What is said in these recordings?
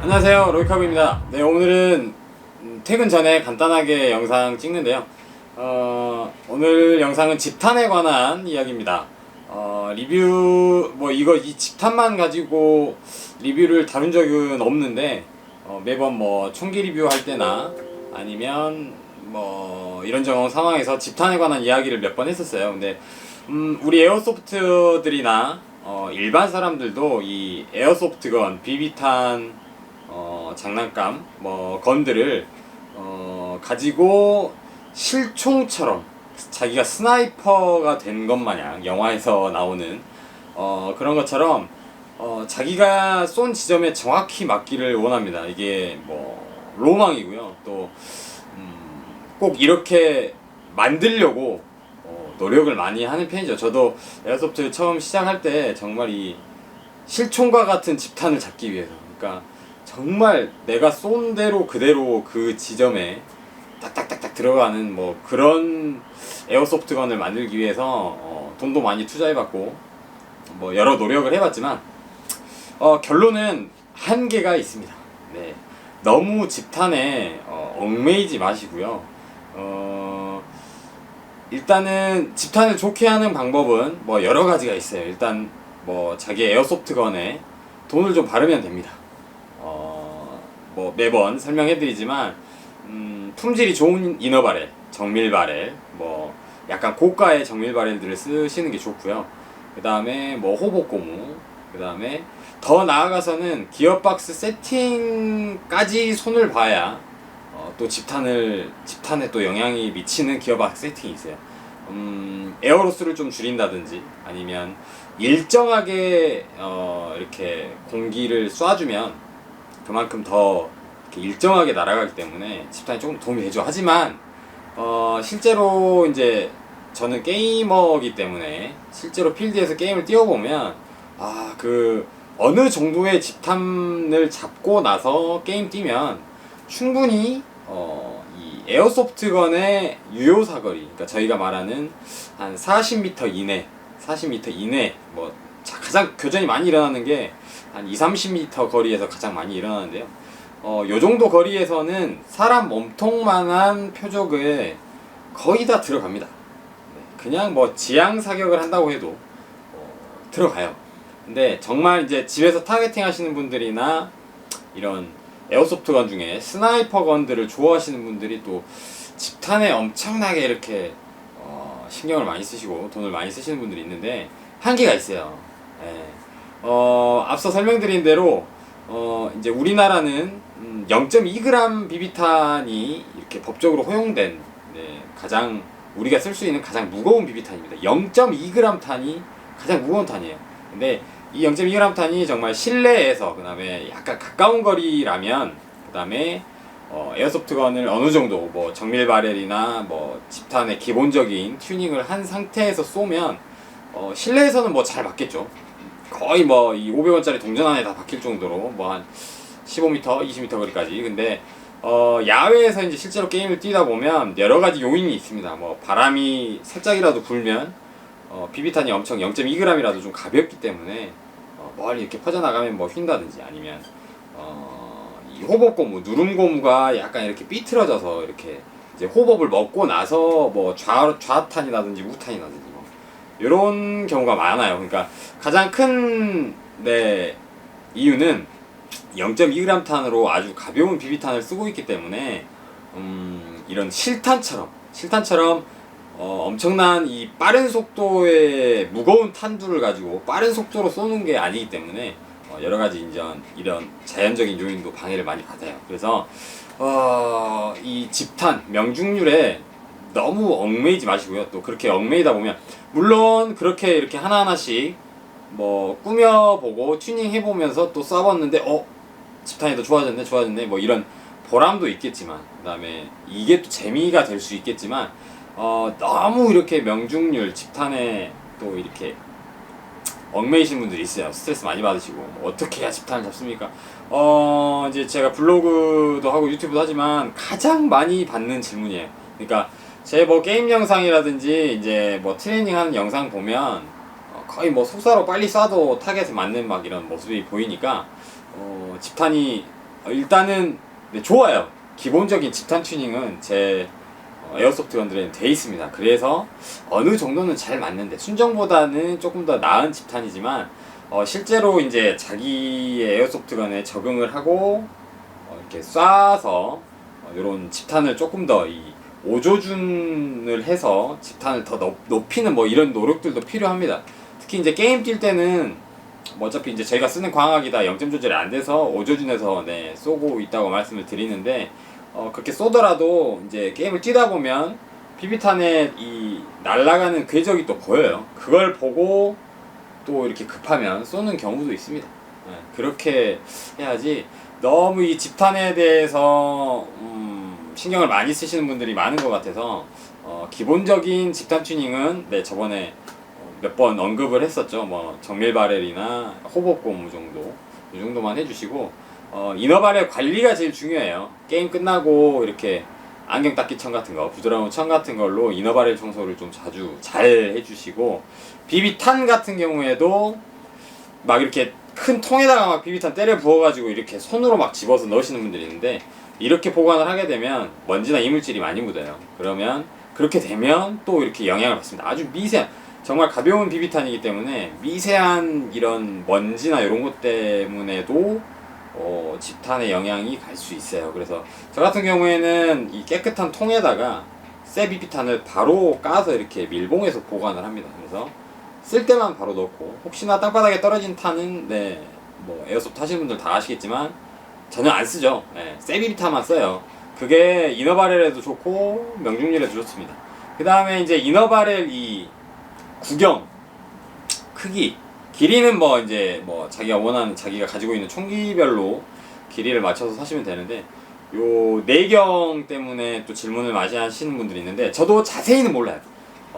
안녕하세요, 로이카브입니다. 네, 오늘은 퇴근 전에 간단하게 영상 찍는데요. 오늘 영상은 집탄에 관한 이야기입니다. 리뷰 이 집탄만 가지고 리뷰를 다룬 적은 없는데, 매번 총기 리뷰할 때나 아니면 이런저런 상황에서 집탄에 관한 이야기를 몇 번 했었어요. 근데 우리 에어소프트들이나 일반 사람들도 이 에어소프트건, 비비탄, 장난감, 건들을 가지고 실총처럼 자기가 스나이퍼가 된 것 마냥 영화에서 나오는 그런 것처럼 자기가 쏜 지점에 정확히 맞기를 원합니다. 이게 로망이고요. 또 꼭 이렇게 만들려고 노력을 많이 하는 편이죠. 저도 에어소프트 처음 시작할 때 정말 이 실총과 같은 집탄을 잡기 위해서, 그러니까 정말 내가 쏜 대로 그대로 그 지점에 딱딱딱딱 들어가는 그런 에어소프트건을 만들기 위해서 돈도 많이 투자해봤고 여러 노력을 해봤지만 결론은 한계가 있습니다. 네. 너무 집탄에 얽매이지 마시고요. 일단은 집탄을 좋게 하는 방법은 여러 가지가 있어요. 일단 자기 에어소프트건에 돈을 좀 바르면 됩니다. 매번 설명해드리지만 품질이 좋은 이너바렐, 정밀바렐, 약간 고가의 정밀바렐들을 쓰시는 게 좋고요. 그 다음에 호복고무, 그 다음에 더 나아가서는 기어박스 세팅까지 손을 봐야 또 집탄에 또 영향이 미치는 기어박스 세팅이 있어요. 에어로스를 좀 줄인다든지 아니면 일정하게 이렇게 공기를 쏴주면 그만큼 더 이렇게 일정하게 날아가기 때문에 집탄이 조금 도움이 되죠. 하지만 실제로 이제 저는 게이머이기 때문에 실제로 필드에서 게임을 뛰어보면 어느 정도의 집탄을 잡고 나서 게임 뛰면 충분히 이 에어소프트건의 유효 사거리, 그러니까 저희가 말하는 한 40m 이내, 40m 이내, 가장 교전이 많이 일어나는 게 한 20-30m 거리에서 가장 많이 일어나는데요. 요 정도 거리에서는 사람 몸통만한 표적에 거의 다 들어갑니다. 그냥 지향 사격을 한다고 해도 들어가요. 근데 정말 이제 집에서 타겟팅 하시는 분들이나 이런 에어소프트건 중에 스나이퍼건들을 좋아하시는 분들이 또 집탄에 엄청나게 이렇게 신경을 많이 쓰시고 돈을 많이 쓰시는 분들이 있는데 한계가 있어요. 앞서 설명드린 대로 이제 우리나라는 0.2g 비비탄이 이렇게 법적으로 허용된 가장 우리가 쓸 수 있는 가장 무거운 비비탄입니다. 0.2g 탄이 가장 무거운 탄이에요. 근데 이 0.2g 탄이 정말 실내에서, 그 다음에 약간 가까운 거리라면, 그 다음에 에어소프트건을 어느 정도 정밀 바렐이나 집탄의 기본적인 튜닝을 한 상태에서 쏘면 실내에서는 잘 맞겠죠. 거의 이 500원짜리 동전 안에 다 박힐 정도로 한 15m, 20m 거리까지. 근데 야외에서 이제 실제로 게임을 뛰다 보면 여러 가지 요인이 있습니다. 바람이 살짝이라도 불면 비비탄이 엄청 0.2g이라도 좀 가볍기 때문에 멀리 이렇게 퍼져나가면 휜다든지, 아니면 이 호법고무, 누름고무가 약간 이렇게 삐뚤어져서 이렇게 이제 호법을 먹고 나서 좌탄이라든지 우탄이라든지 이런 경우가 많아요. 그러니까 가장 큰 이유는 0.2g 탄으로 아주 가벼운 비비탄을 쓰고 있기 때문에 이런 실탄처럼 엄청난 이 빠른 속도의 무거운 탄두를 가지고 빠른 속도로 쏘는 게 아니기 때문에 여러 가지 이런 자연적인 요인도 방해를 많이 받아요. 그래서 이 집탄 명중률에 너무 얽매이지 마시고요. 또 그렇게 얽매이다 보면 물론 그렇게 이렇게 하나하나씩 꾸며보고 튜닝해보면서 또 쏴봤는데 집탄이 더 좋아졌네 이런 보람도 있겠지만, 그 다음에 이게 또 재미가 될 수 있겠지만 너무 이렇게 명중률 집탄에 또 이렇게 얽매이신 분들이 있어요. 스트레스 많이 받으시고 어떻게 해야 집탄을 잡습니까? 이제 제가 블로그도 하고 유튜브도 하지만 가장 많이 받는 질문이에요. 그러니까 제 게임 영상이라든지 이제 트레이닝 하는 영상 보면 거의 속사로 빨리 쏴도 타겟에 맞는 이런 모습이 보이니까 집탄이 일단은 네, 좋아요. 기본적인 집탄 튜닝은 제 에어소프트 건들에는 돼 있습니다. 그래서 어느 정도는 잘 맞는데 순정보다는 조금 더 나은 집탄이지만 실제로 이제 자기의 에어소프트 건에 적응을 하고 이렇게 쏴서 이런 집탄을 조금 더 이 오조준을 해서 집탄을 더 높이는 뭐 이런 노력들도 필요합니다. 특히 이제 게임 뛸 때는 뭐 어차피 이제 저희가 쓰는 광학이 다 0점 조절이 안 돼서 오조준에서 네, 쏘고 있다고 말씀을 드리는데 그렇게 쏘더라도 이제 게임을 뛰다 보면 비비탄에 이 날아가는 궤적이 또 보여요. 그걸 보고 또 이렇게 급하면 쏘는 경우도 있습니다. 네, 그렇게 해야지 너무 이 집탄에 대해서 신경을 많이 쓰시는 분들이 많은 것 같아서 기본적인 집탄 튜닝은 네, 저번에 몇 번 언급을 했었죠. 뭐 정밀 바렐이나 호법 고무 정도 이 정도만 해주시고 이너 바렐 관리가 제일 중요해요. 게임 끝나고 이렇게 안경 닦기 천 같은 거, 부드러운 천 같은 걸로 이너 바렐 청소를 좀 자주 잘 해주시고 비비탄 같은 경우에도 막 이렇게 큰 통에다가 막 비비탄 때려 부어가지고 이렇게 손으로 막 집어서 넣으시는 분들이 있는데 이렇게 보관을 하게 되면 먼지나 이물질이 많이 묻어요. 그러면 그렇게 되면 또 이렇게 영향을 받습니다. 아주 미세한 정말 가벼운 비비탄이기 때문에 미세한 이런 먼지나 이런 것 때문에도 집탄에 영향이 갈 수 있어요. 그래서 저 같은 경우에는 이 깨끗한 통에다가 새 비비탄을 바로 까서 이렇게 밀봉해서 보관을 합니다. 그래서 쓸 때만 바로 넣고 혹시나 땅바닥에 떨어진 탄은 네, 뭐 에어소프트 하시는 분들 다 아시겠지만 전혀 안 쓰죠. 네, 새 비비탄만 써요. 그게 이너바렐에도 좋고 명중률에도 좋습니다. 그 다음에 이제 이너바렐 이 구경 크기 길이는 뭐 이제 뭐 자기가 원하는 자기가 가지고 있는 총기별로 길이를 맞춰서 사시면 되는데 요 내경 때문에 또 질문을 많이 하시는 분들이 있는데 저도 자세히는 몰라요.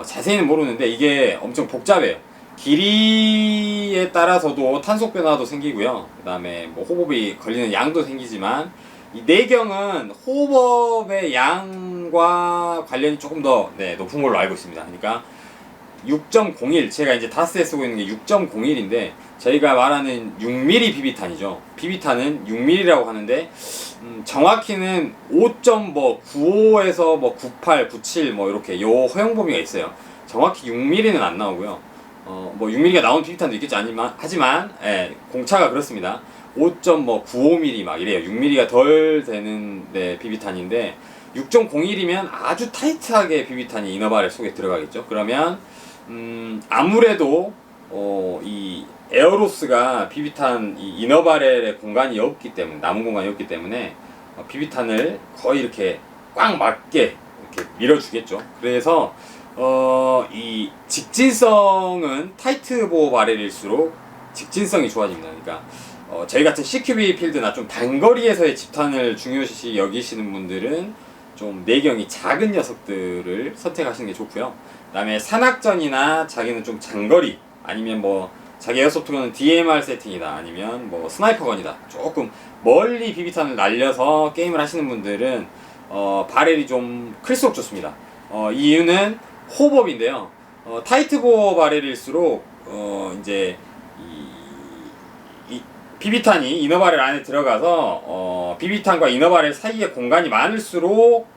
자세히는 모르는데 이게 엄청 복잡해요. 길이에 따라서도 탄속 변화도 생기고요. 그 다음에 뭐 호법이 걸리는 양도 생기지만 이 내경은 호법의 양과 관련이 조금 더 네, 높은 걸로 알고 있습니다. 그러니까 6.01 제가 이제 다스에 쓰고 있는 게 6.01인데 저희가 말하는 6mm 비비탄이죠. 비비탄은 6mm라고 하는데 정확히는 5.95에서 뭐 98, 97 뭐 이렇게 요 허용 범위가 있어요. 정확히 6mm는 안 나오고요. 뭐 6mm가 나온 비비탄도 있겠지 하지만 예, 공차가 그렇습니다. 5.95mm 막 이래요. 6mm가 덜 되는 네, 비비탄인데 6.01이면 아주 타이트하게 비비탄이 이너바렐 속에 들어가겠죠. 그러면 아무래도 이 에어로스가 비비탄 이 이너바렐의 공간이 없기 때문에 남은 공간이 없기 때문에 비비탄을 거의 이렇게 꽉 맞게 이렇게 밀어주겠죠. 그래서 이 직진성은 타이트 보호 바렐일수록 직진성이 좋아집니다. 그러니까 저희 같은 CQB 필드나 좀 단거리에서의 집탄을 중요시 여기시는 분들은 좀 내경이 작은 녀석들을 선택하시는 게 좋고요. 그 다음에 산악전이나 자기는 좀 장거리 아니면 뭐 자기 에어소프트건은 DMR 세팅이다 아니면 뭐 스나이퍼건이다 조금 멀리 비비탄을 날려서 게임을 하시는 분들은 바렐이 좀 클수록 좋습니다. 이 이유는 호법인데요. 타이트 보호 바렐일수록 이제 이 비비탄이 이너바렐 안에 들어가서 비비탄과 이너바렐 사이에 공간이 많을수록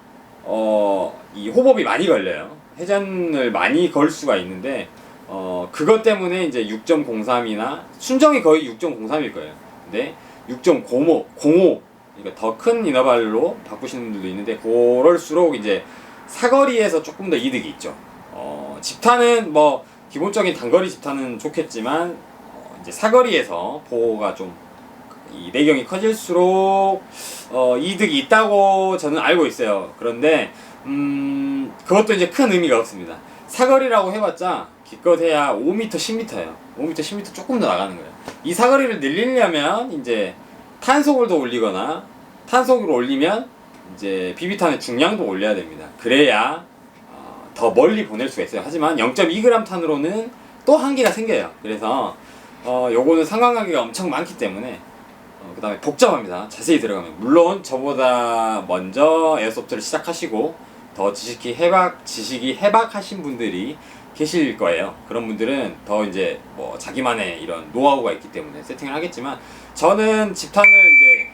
이 호법이 많이 걸려요. 회전을 많이 걸 수가 있는데 그것 때문에 이제 6.03이나 순정이 거의 6.03일 거예요. 근데 6.05 그러니까 더 큰 이너바렐로 바꾸시는 분들도 있는데 그럴수록 이제 사거리에서 조금 더 이득이 있죠. 집탄은 뭐 기본적인 단거리 집탄은 좋겠지만 이제 사거리에서 보호가 좀 이 내경이 커질수록 이득이 있다고 저는 알고 있어요. 그런데 그것도 이제 큰 의미가 없습니다. 사거리라고 해봤자 기껏해야 5m, 10m예요. 5m, 10m 조금 더 나가는 거예요. 이 사거리를 늘리려면 이제 탄속을 더 올리거나 탄속을 올리면 이제 비비탄의 중량도 올려야 됩니다. 그래야 더 멀리 보낼 수가 있어요. 하지만 0.2g 탄으로는 또 한계가 생겨요. 그래서 요거는 상관관계가 엄청 많기 때문에 그 다음에 복잡합니다. 자세히 들어가면 물론 저보다 먼저 에어소프트를 시작하시고 더 지식이 해박하신 분들이 계실 거예요. 그런 분들은 더 이제 뭐 자기만의 이런 노하우가 있기 때문에 세팅을 하겠지만 저는 집탄을 이제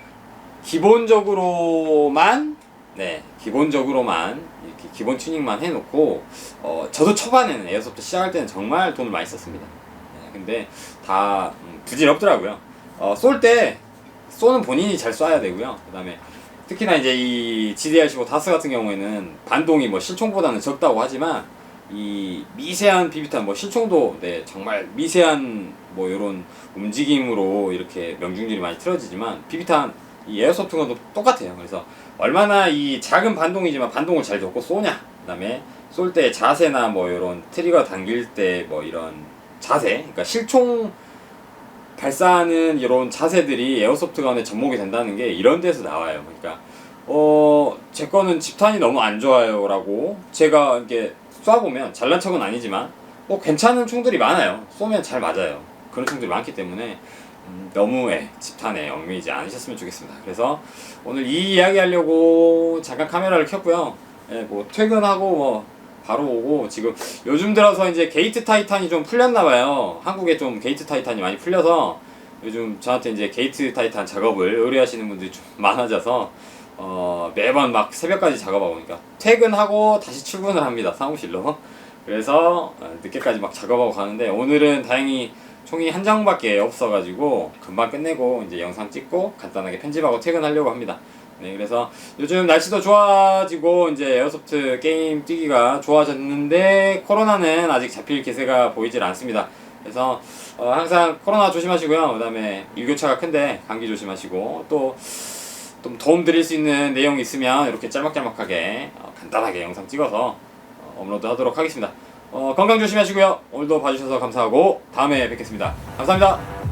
기본적으로만 이렇게 기본 튜닝만 해놓고 저도 초반에는 에어소프트 시작할 때는 정말 돈을 많이 썼습니다. 네, 근데 다 부질없더라고요. 쏠 때 쏘는 본인이 잘 쏴야 되고요. 그 다음에 특히나 이제 이 GDR15 다스 같은 경우에는 반동이 뭐 실총보다는 적다고 하지만 이 미세한 비비탄 뭐 실총도 네 정말 미세한 뭐 이런 움직임으로 이렇게 명중률이 많이 틀어지지만 비비탄 이 에어소프트 건도 똑같아요. 그래서 얼마나 이 작은 반동이지만 반동을 잘 잡고 쏘냐, 그 다음에 쏠 때 자세나 뭐 이런 트리거 당길 때 뭐 이런 자세, 그러니까 실총 발사하는 이런 자세들이 에어소프트 건에 접목이 된다는 게 이런 데서 나와요. 그러니까 제 거는 집탄이 너무 안 좋아요 라고 제가 이렇게 쏴보면 잘난 척은 아니지만 뭐 괜찮은 총들이 많아요. 쏘면 잘 맞아요. 그런 총들이 많기 때문에 너무 집탄에 얽매이지 않으셨으면 좋겠습니다. 그래서 오늘 이 이야기 하려고 잠깐 카메라를 켰고요. 뭐 퇴근하고 뭐 바로 오고, 지금 요즘 들어서 이제 게이트 타이탄이 좀 풀렸나봐요. 한국에 좀 게이트 타이탄이 많이 풀려서 요즘 저한테 이제 게이트 타이탄 작업을 의뢰하시는 분들이 좀 많아져서 매번 막 새벽까지 작업하고, 그러니까 퇴근하고 다시 출근을 합니다, 사무실로. 그래서 늦게까지 막 작업하고 가는데, 오늘은 다행히 총이 한 장밖에 없어가지고 금방 끝내고 이제 영상 찍고 간단하게 편집하고 퇴근하려고 합니다. 네, 그래서 요즘 날씨도 좋아지고 이제 에어소프트 게임 뛰기가 좋아졌는데 코로나는 아직 잡힐 기세가 보이질 않습니다. 그래서 항상 코로나 조심하시고요. 그 다음에 일교차가 큰데 감기 조심하시고, 또 좀 도움 드릴 수 있는 내용이 있으면 이렇게 짤막짤막하게 간단하게 영상 찍어서 업로드 하도록 하겠습니다. 건강 조심하시고요. 오늘도 봐주셔서 감사하고 다음에 뵙겠습니다. 감사합니다.